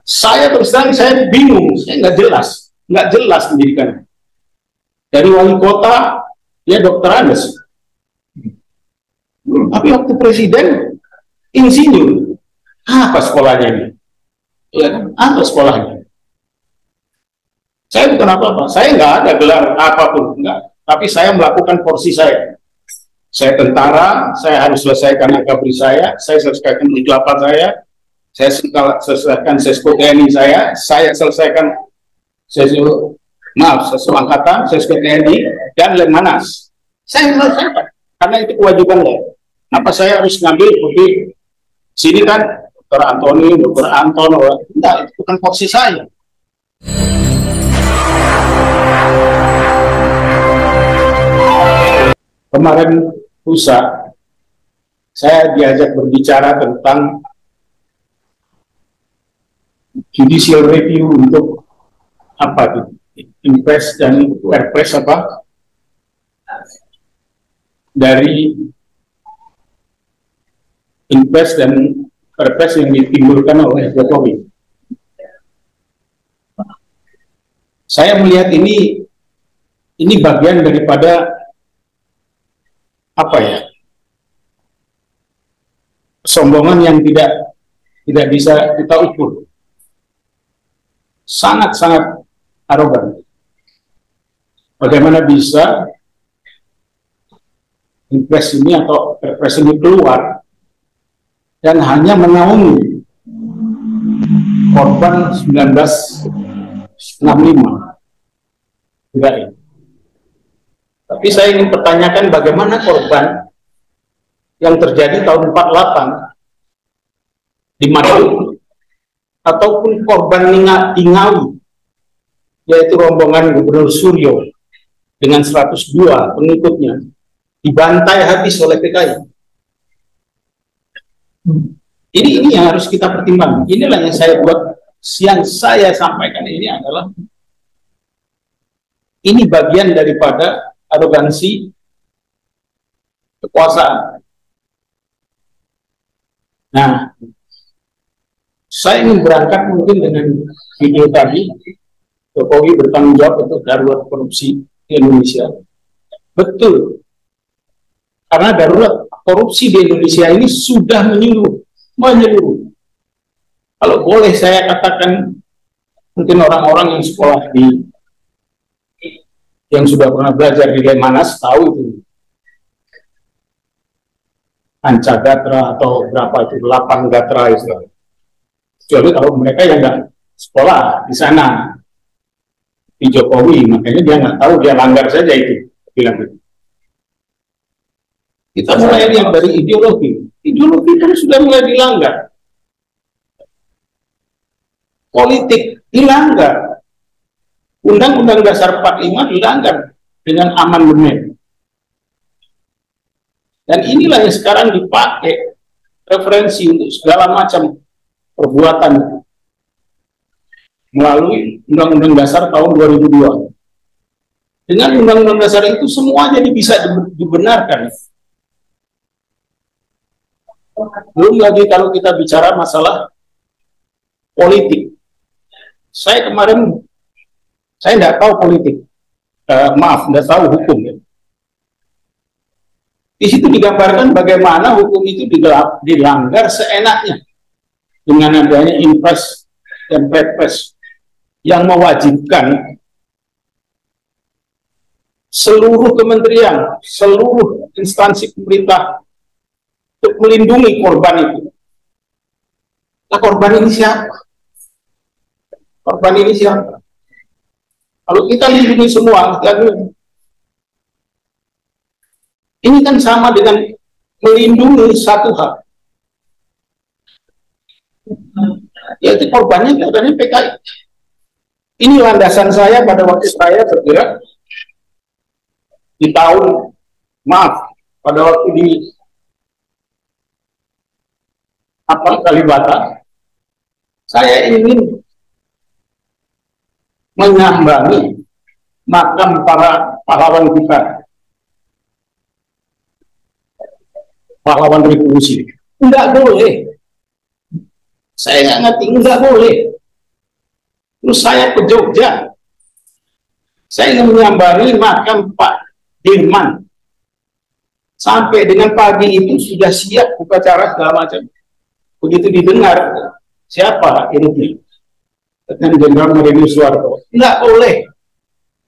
Saya terus terang saya bingung, saya nggak jelas pendidikannya. Dari wali kota dia dokter Andes, tapi waktu presiden insinyur. Apa sekolahnya ini? Ya kan? Apa sekolahnya? Saya bukan apa-apa, saya nggak ada gelar apapun, enggak. Tapi saya melakukan porsi saya. Saya tentara, saya harus selesaikan akabri saya selesaikan kelapa saya selesaikan sesko TNI saya selesaikan sesko angkatan, sesko TNI, dan Lemhanas. Saya selesaikan, karena itu kewajiban saya. Apa saya harus ngambil seperti sini kan, Dr. Antoni, Dr. Anton, enggak, itu bukan porsi saya. Kemarin lusa, saya diajak berbicara tentang judicial review untuk apa itu, impres dan perpres apa dari impres dan perpres yang ditimbulkan oleh Jokowi. Saya melihat ini bagian daripada apa ya, kesombongan yang tidak bisa kita ukur, sangat arogan. Bagaimana bisa impres ini atau perpres ini keluar dan hanya menaungi korban 1965 tidak ini. Tapi saya ingin pertanyakan bagaimana korban yang terjadi tahun 48 di Madiun, ataupun korban di Ngawi, yaitu rombongan Gubernur Suryo dengan 102 pengikutnya, dibantai habis oleh PKI. Ini yang harus kita pertimbangkan. Inilah yang saya sampaikan ini adalah ini bagian daripada arogansi kekuasaan. Nah, saya ingin berangkat mungkin dengan video tadi, Jokowi bertanggung jawab untuk darurat korupsi di Indonesia. Betul, karena darurat korupsi di Indonesia ini sudah menyeluruh. Kalau boleh saya katakan, mungkin orang-orang yang sekolah yang sudah pernah belajar di Lemhanas tahu itu Ancagatra atau berapa itu 8 gatra itu. Kecuali kalau mereka yang nggak sekolah di sana di Jokowi, makanya dia nggak tahu, dia langgar saja itu bilang itu. Kita mulai yang dari ideologi itu sudah mulai dilanggar. Politik dilanggar. Undang-Undang Dasar 45 dilanggar dengan amandemen. Dan inilah yang sekarang dipakai referensi untuk segala macam perbuatan melalui Undang-Undang Dasar tahun 2002. Dengan Undang-Undang Dasar itu semua jadi bisa dibenarkan. Belum lagi kalau kita bicara masalah politik. Saya tidak tahu politik, tidak tahu hukum. Ya. Di situ digambarkan bagaimana hukum itu dilanggar seenaknya dengan adanya impres dan perpres yang mewajibkan seluruh kementerian, seluruh instansi pemerintah untuk melindungi korban itu. Nah, korban ini siapa? Korban ini siapa? Kalau kita lindungi semua, ini kan sama dengan melindungi satu hak, yaitu korbannya PKI. Ini landasan saya pada waktu saya bergerak di pada waktu di Kalibata, saya ingin menyambangi makam para pahlawan kita, pahlawan revolusi. Enggak boleh. Saya nggak ngerti, enggak boleh. Terus saya ke Jogja, saya ingin menyambangi makam Pak Dirman. Sampai dengan pagi itu sudah siap upacara segala macam. Begitu didengar, siapa ini? Dengan Jenderal Marinir Soeharto. Nggak boleh.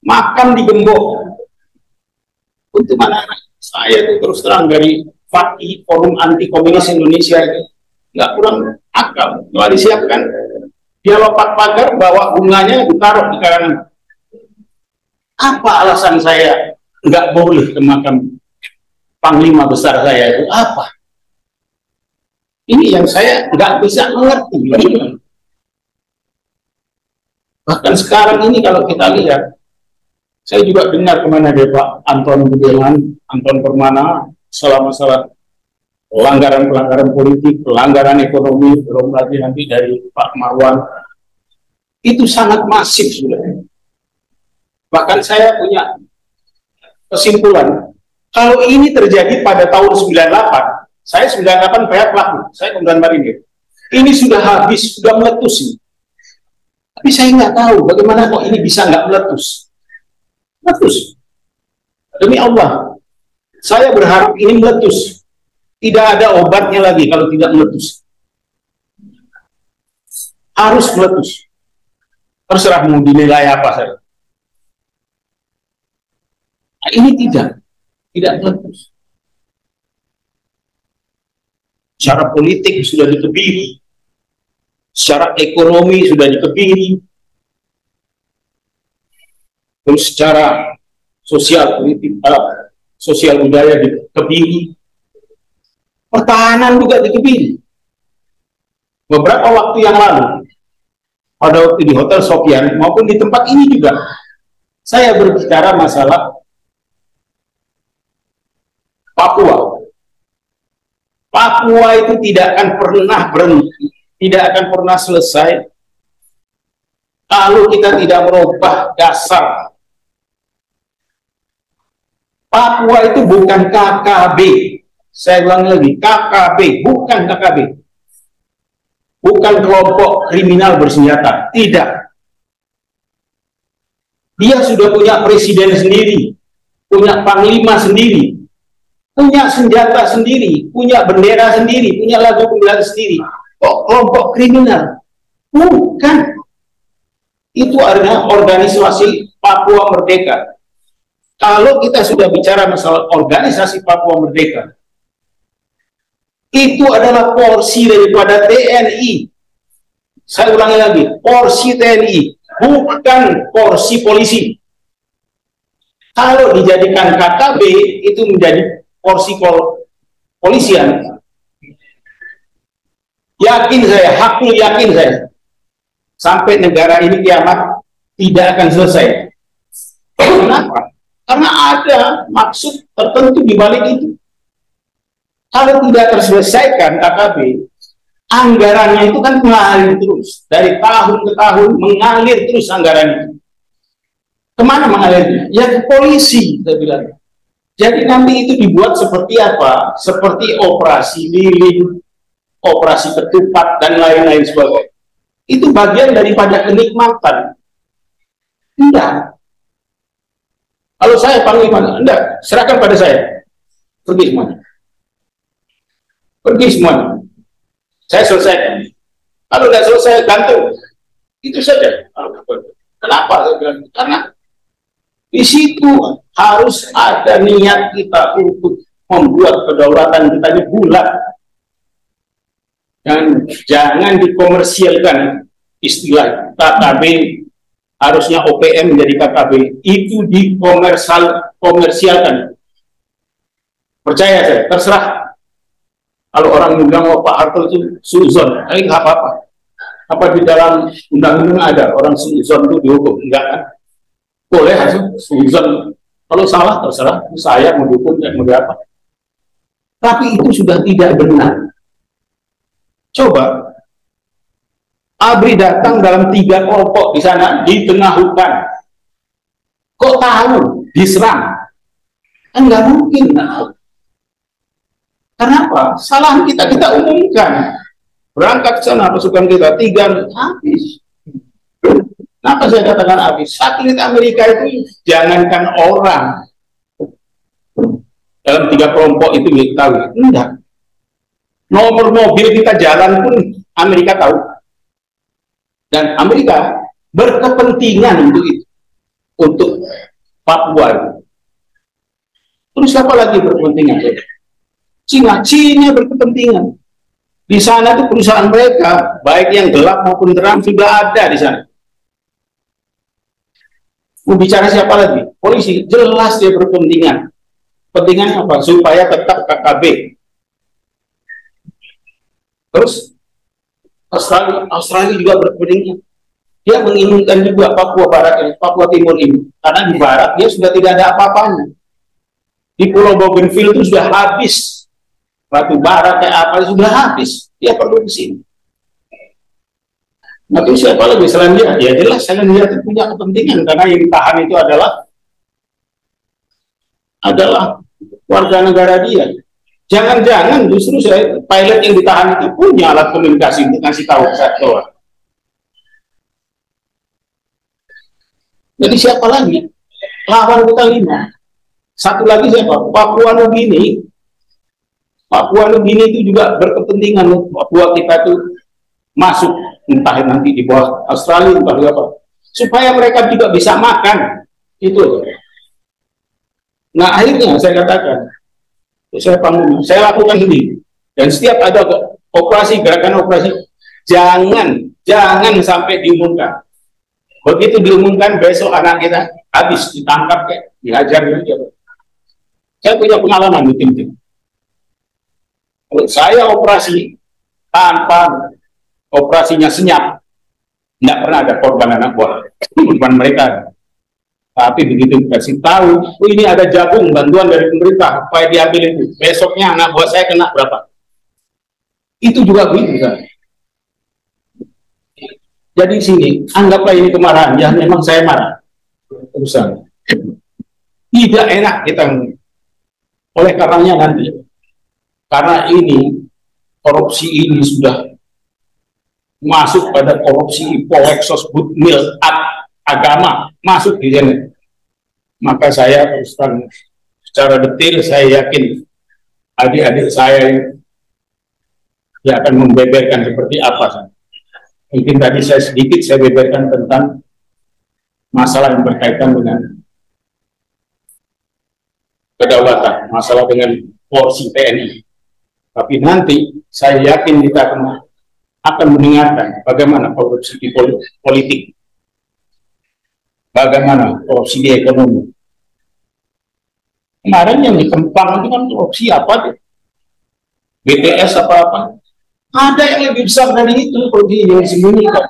Makam digembok. Untuk mana? Saya itu terus terang dari FAKI, Forum Anti Komunis Indonesia itu. Nggak kurang akal. Kalau disiapkan, dia lompat pagar, bawa bunganya, ditaruh di karangan. Apa alasan saya nggak boleh ke makam Panglima besar saya itu? Apa? Ini yang saya nggak bisa mengerti. Bahkan sekarang ini kalau kita lihat, saya juga dengar kemana dia Pak Anton Budiman, Anton Permana, masalah pelanggaran politik, pelanggaran ekonomi, belum lagi nanti dari Pak Marwan, itu sangat masif sudah. Bahkan saya punya kesimpulan, kalau ini terjadi pada tahun 98, saya 98 PH pelaku, saya Komandan Marinir, ini sudah habis, sudah meletus. Tapi saya nggak tahu bagaimana kok ini bisa nggak meletus. Meletus. Demi Allah, saya berharap ini meletus. Tidak ada obatnya lagi kalau tidak meletus. Harus meletus. Terserah mau dinilai apa saja. Nah, ini tidak meletus. Secara politik sudah dikebiri, secara ekonomi sudah dikebiri, terus secara sosial politik, sosial budaya dikebiri, pertahanan juga dikebiri. Beberapa waktu yang lalu, pada waktu di Hotel Sofyan maupun di tempat ini juga, saya berbicara masalah Papua. Papua itu tidak akan pernah berhenti, tidak akan pernah selesai kalau kita tidak merubah dasar. Papua itu bukan KKB. Saya ulang lagi, KKB, bukan KKB. Bukan kelompok kriminal bersenjata, tidak. Dia sudah punya presiden sendiri, punya panglima sendiri, punya senjata sendiri, punya bendera sendiri, punya lagu pembelaan sendiri. Kok kelompok kriminal? Bukan. Itu adalah organisasi Papua Merdeka. Kalau kita sudah bicara masalah organisasi Papua Merdeka, itu adalah porsi daripada TNI. Saya ulangi lagi, porsi TNI, bukan porsi polisi. Kalau dijadikan KKB, itu menjadi porsi polisian. Yakin saya, hakul yakin saya, sampai negara ini kiamat tidak akan selesai. Kenapa? Karena ada maksud tertentu di balik itu. Kalau tidak terselesaikan KKB, anggarannya itu kan mengalir terus. Dari tahun ke tahun mengalir terus anggaran itu. Kemana mengalirnya? Ya ke polisi, saya bilang. Jadi nanti itu dibuat seperti apa? Seperti operasi lilin, operasi ketupat, dan lain-lain sebagainya. Itu bagian daripada kenikmatan. Tidak. Kalau saya panglima, enggak, serahkan pada saya. Pergi semuanya. Pergi semuanya. Saya selesaikan. Kalau tidak selesai, gantung. Itu saja. Kenapa? Karena di situ harus ada niat kita untuk membuat kedaulatan kita ini bulat. Dan jangan dikomersialkan istilah KKB, harusnya OPM menjadi KKB. Itu dikomersialkan. Percaya saya, terserah. Kalau orang bilang, oh Pak Harto itu suzon, tapi nggak apa-apa. Apa di dalam undang-undang ada orang suzon itu dihukum? Enggak kan? Boleh suzon. Kalau salah, terserah. Saya mendukung dan mau apa. Tapi itu sudah tidak benar. Coba, ABRI datang dalam 3 kelompok di sana, di tengah hutan. Kok tahu diserang? Kan nggak mungkin. Kenapa? Salah kita umumkan. Berangkat ke sana pasukan kita 3 habis. Kenapa saya katakan habis? Satelit Amerika itu jangankan orang dalam 3 kelompok itu tahu, enggak. Nomor mobil kita jalan pun Amerika tahu. Dan Amerika berkepentingan untuk itu, untuk Papua. Terus siapa lagi berkepentingan? Cina berkepentingan. Di sana tuh perusahaan mereka, baik yang gelap maupun terang, sudah ada di sana. Mau bicara siapa lagi? Polisi, jelas dia berkepentingan. Kepentingan apa? Supaya tetap KKB. Terus Australia juga berkepentingan. Dia menginginkan juga Papua Barat, Papua Timur ini, karena di barat dia sudah tidak ada apa-apanya. Di Pulau Bougainville itu sudah habis, batu bara kayak apa sudah habis. Dia perlu di sini. Nah, itu siapa lagi selain dia? Ya jelas selain dia itu punya kepentingan, karena yang ditahan itu adalah warga negara dia. Jangan-jangan justru pilot yang ditahan itu punya alat komunikasi untuk ngasih tahu ke saya. Jadi siapa lagi? Lawan kita 5. Satu lagi siapa? Papua Nugini. Papua Nugini itu juga berkepentingan Papua kita itu masuk, entah nanti di bawah Australia, entah apa, supaya mereka juga bisa makan. Itu. Nah, akhirnya saya katakan, saya lakukan sendiri. Dan setiap ada operasi, gerakan operasi, jangan sampai diumumkan. Begitu diumumkan, besok anak kita habis ditangkap, kayak dihajar gitu. Saya punya pengalaman di tim-tim. Kalau saya operasi tanpa operasinya senyap, tidak pernah ada korban anak buah, korban mereka. Tapi begitu dikasih tahu, oh ini ada jagung bantuan dari pemerintah, supaya diambil itu. Besoknya anak buah saya kena berapa? Itu juga begitu kan. Jadi sini, anggaplah ini kemarahan, ya memang saya marah. Urusan. Tidak enak kita. Oleh karenanya nanti, karena ini, korupsi ini sudah masuk pada korupsi Polexos Butmil agama, masuk di sini. Maka saya teruskan secara detail, saya yakin adik-adik saya yang akan membeberkan seperti apa. Mungkin tadi saya beberkan tentang masalah yang berkaitan dengan kedaulatan, masalah dengan porsi TNI. Tapi nanti saya yakin kita akan mendengarkan bagaimana korupsi di politik, bagaimana korupsi di ekonomi. Kemarin yang di Kempang itu kan korupsi apa? BTS apa-apa. Ada yang lebih besar dari itu, korupsi yang disembunyikan.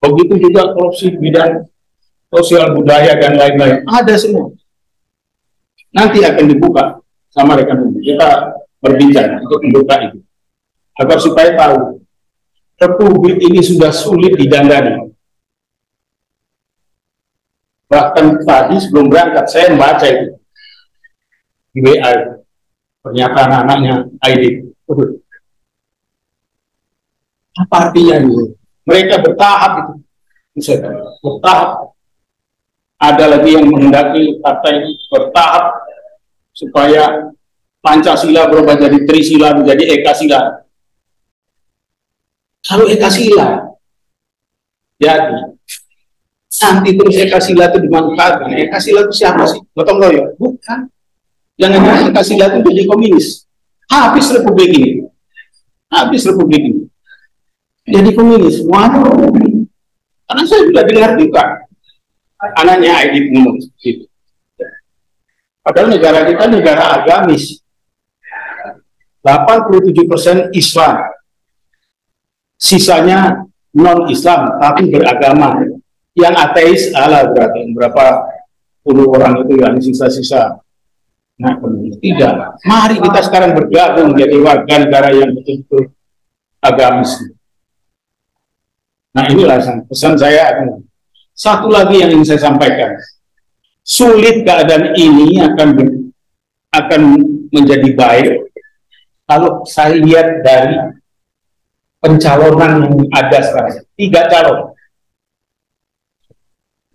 Begitu juga korupsi bidang sosial budaya dan lain-lain. Ada semua. Nanti akan dibuka sama rekan kita berbicara untuk membuka itu. Agar supaya tahu, Republik ini sudah sulit didandani. Bahkan tadi sebelum berangkat, saya membaca itu. Di WA, pernyataan anaknya Aidit. Apa artinya ini? Mereka bertahap itu. Bertahap. Ada lagi yang menghendaki partai bertahap supaya Pancasila berubah jadi Trisila, menjadi Ekasila. Kalau Ekasila jadi nanti terus Ekasila itu dimanfaatkan. Ekasila itu siapa sih? Gotong royong? Bukan. Jangan Ekasila itu jadi komunis. Habis Republik ini. Habis Republik ini. Jadi komunis. Waduh. Karena saya sudah dengar juga anaknya Aidit ngomong gitu. Padahal negara kita negara agamis. 87% Islam. Sisanya non-Islam tapi beragama. Yang ateis berapa puluh orang itu yang sisa-sisa. Nah, tidak. Mari kita sekarang bergabung jadi warga negara yang betul-betul agamis. Nah, inilah pesan saya. Satu lagi yang ingin saya sampaikan. Sulit keadaan ini akan menjadi baik kalau saya lihat dari pencalonan yang ada sekarang. 3 calon.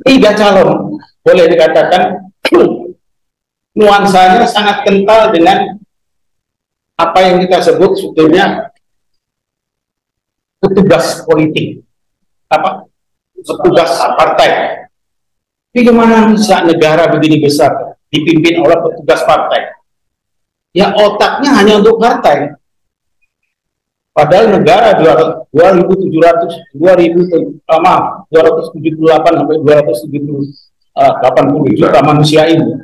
Tiga calon boleh dikatakan nuansanya sangat kental dengan apa yang kita sebut sebetulnya petugas politik, apa petugas partai. Bagaimana bisa negara begini besar dipimpin oleh petugas partai? Ya otaknya hanya untuk partai. Padahal negara 278 sampai 280 juta manusia ini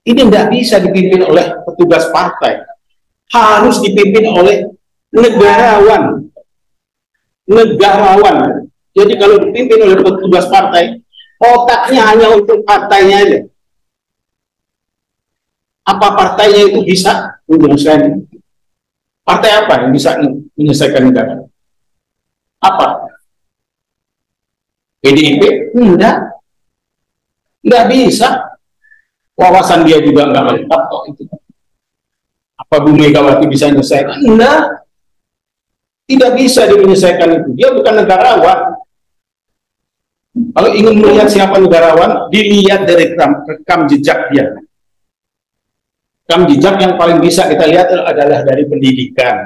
tidak bisa dipimpin oleh petugas partai. Harus dipimpin oleh negarawan. Negarawan. Jadi kalau dipimpin oleh petugas partai, otaknya hanya untuk partainya aja. Apa partainya itu bisa menyelesaikan? Partai apa yang bisa menyelesaikan negara? Apa? PDIP? Enggak bisa. Wawasan dia juga enggak lengkap kok itu. Apa Bu Megawati bisa menyelesaikan? Enggak. Tidak bisa dia menyelesaikan itu. Dia bukan negarawan. Kalau ingin melihat siapa negarawan, dilihat dari rekam jejak dia. Rekam jejak yang paling bisa kita lihat adalah dari pendidikan.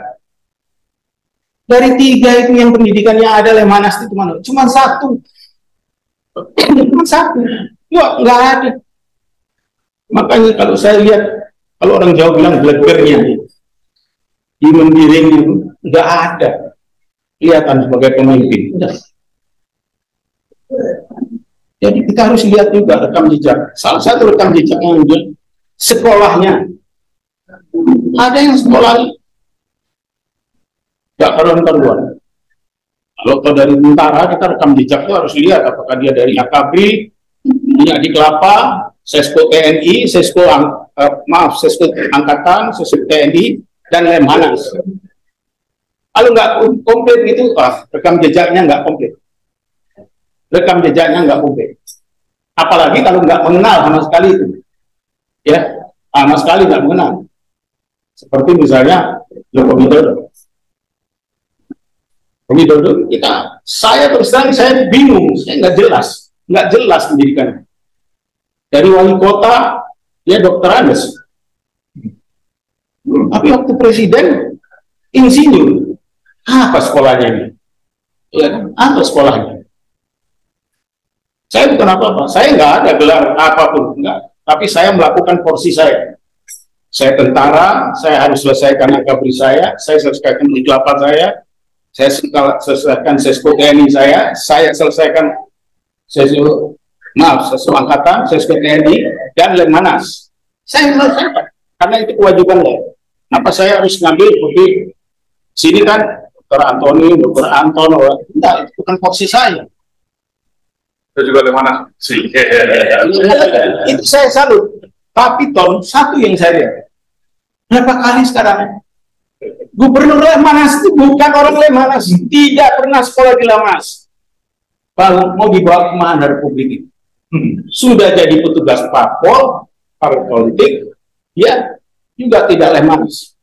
Dari tiga itu yang pendidikannya ada Lemhanas itu cuma satu. Cuma satu. Ya, enggak ada. Makanya kalau saya lihat, kalau orang Jawa bilang blegernya, di mendiring itu enggak ada. Kelihatan sebagai pemimpin. Udah. Jadi kita harus lihat juga rekam jejak. Salah satu rekam jejak yang sekolahnya. Ada yang sekolah nggak karuan-karuan. Kalau dari tentara kita rekam jejak itu harus lihat apakah dia dari AKB, minyak di kelapa, Sesko TNI, Sesko Angkatan, Sesko TNI, dan Lemhanas. Kalau nggak komplit itu, rekam jejaknya nggak komplit. Rekam jejaknya nggak komplit. Apalagi kalau nggak mengenal sama sekali itu, ya, sama sekali nggak mengenal. Seperti misalnya Joko Widodo. Saya terus terang saya bingung, saya nggak jelas pendidikannya. Dari wali kota, dia dokter Andes. Tapi waktu presiden, insinyur. Apa sekolahnya ini? Ya, apa sekolahnya? Saya bukan apa-apa, saya nggak ada gelar apapun, enggak. Tapi saya melakukan porsi saya. Saya tentara, saya harus selesaikan akabri saya selesaikan kelapa saya selesaikan Sesko TNI saya selesaikan Sesko Angkatan, Sesko TNI, dan Lemhanas. Saya selesaikan, karena itu kewajiban saya. Apa saya harus ngambil seperti sini kan, Dr. Antoni, Dr. Anton, enggak, itu bukan porsi saya. Itu juga Lemhanas. Itu saya salut. Tapi satu yang saya lihat, berapa kali sekarang Gubernur Lemhanas itu bukan orang Lemhanas, tidak pernah sekolah di Lemhanas, mau dibawa kemana Republik ini? Sudah jadi petugas parpol, partai politik, ya juga tidak Lemhanas.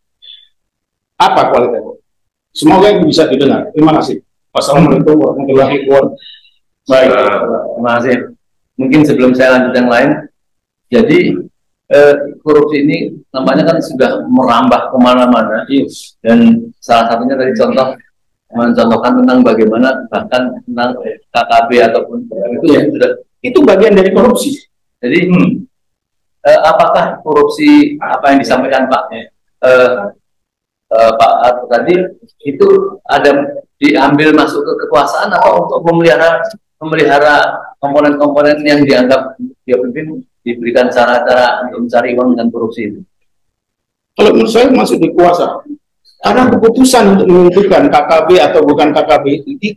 Apa kualitasnya? Semoga itu bisa didengar. Terima kasih. Wassalamualaikum warahmatullahi wabarakatuh. Baik, terima kasih. Mungkin sebelum saya lanjut yang lain, jadi korupsi ini namanya kan sudah merambah kemana-mana, yes. Dan salah satunya tadi contoh mencontohkan tentang bagaimana bahkan tentang KKB ataupun itu ya. Sudah itu bagian dari korupsi. Jadi apakah korupsi apa yang disampaikan Pak Arthur tadi itu ada diambil masuk ke kekuasaan atau untuk memelihara komponen-komponen yang dianggap dia pimpin diberikan cara-cara untuk mencari uang dengan korupsi itu? Kalau menurut saya masuk di kuasa, karena keputusan untuk menentukan KKB atau bukan KKB itu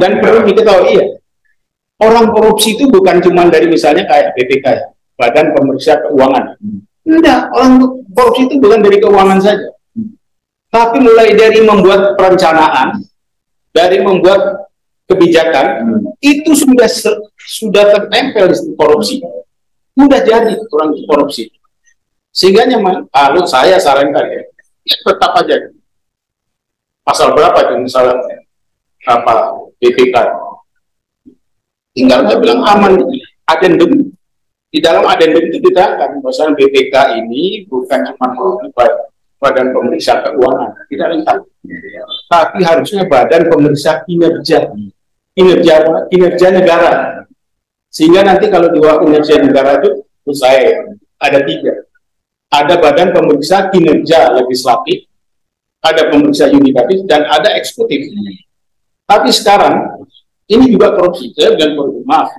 dan perlu diketahui, iya, orang korupsi itu bukan cuma dari misalnya kayak BPK, Badan Pemeriksa Keuangan. Enggak, orang korupsi itu bukan dari keuangan saja, tapi mulai dari membuat perencanaan, dari membuat kebijakan, itu sudah tertempel di korupsi, sudah jadi orang korupsi. Sehingga kalau saya sarankan ya tetap aja pasal berapa itu misalnya apa BPK Tinggal saya bilang aman. Adendum, di dalam adendum itu diterangkan bahwa BPK ini bukan cuma badan pemeriksa keuangan, tidak lengkap, tapi harusnya badan pemeriksa kinerja negara. Sehingga nanti kalau di bawah kinerja negara itu saya ada 3. Ada badan pemeriksa kinerja legislatif, ada pemeriksa yudikatif, dan ada eksekutif. Tapi sekarang ini juga korupsi. Dan maaf,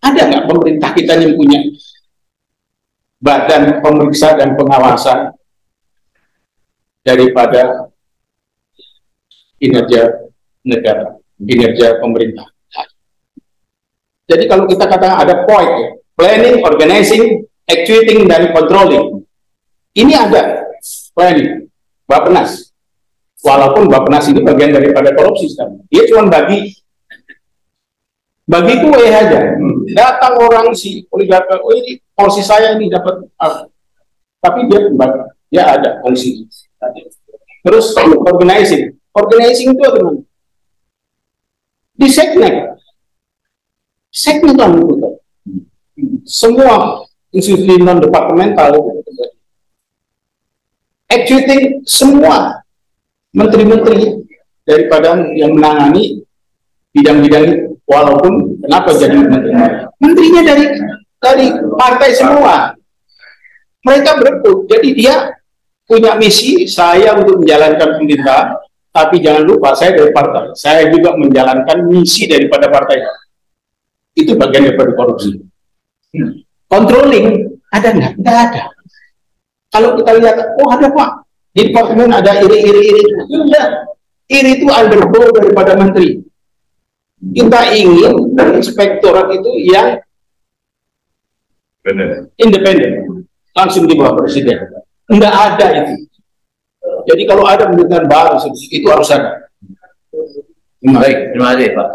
ada nggak pemerintah kita yang punya badan pemeriksa dan pengawasan daripada kinerja negara, kinerja pemerintah? Jadi kalau kita katakan ada POIK, planning, organizing, actuating, dan controlling, ini ada planning, Bappenas. Walaupun Bappenas ini bagian daripada korupsi, dia cuma bagi kue aja. Datang orang si oligarki, oh ini porsi saya ini dapat, tapi dia ada fungsi. Terus organizing itu apa? Di seknek kan itu. Semua institusi non departemental itu. Actuating semua menteri-menteri daripada yang menangani bidang-bidang itu. Walaupun kenapa jadi menterinya dari partai semua, mereka berebut. Jadi dia punya misi, saya untuk menjalankan pemerintahan, tapi jangan lupa saya dari partai, saya juga menjalankan misi daripada partai. Itu bagian daripada korupsi. Controlling ada nggak? Nggak ada. Kalau kita lihat, oh ada Pak, di departemen ada iri. Iri itu undergo daripada menteri. Kita ingin inspektorat itu yang independen, langsung di bawah presiden. Enggak ada itu. Jadi kalau ada pemerintahan baru itu harus ada. Baik, terima kasih Pak.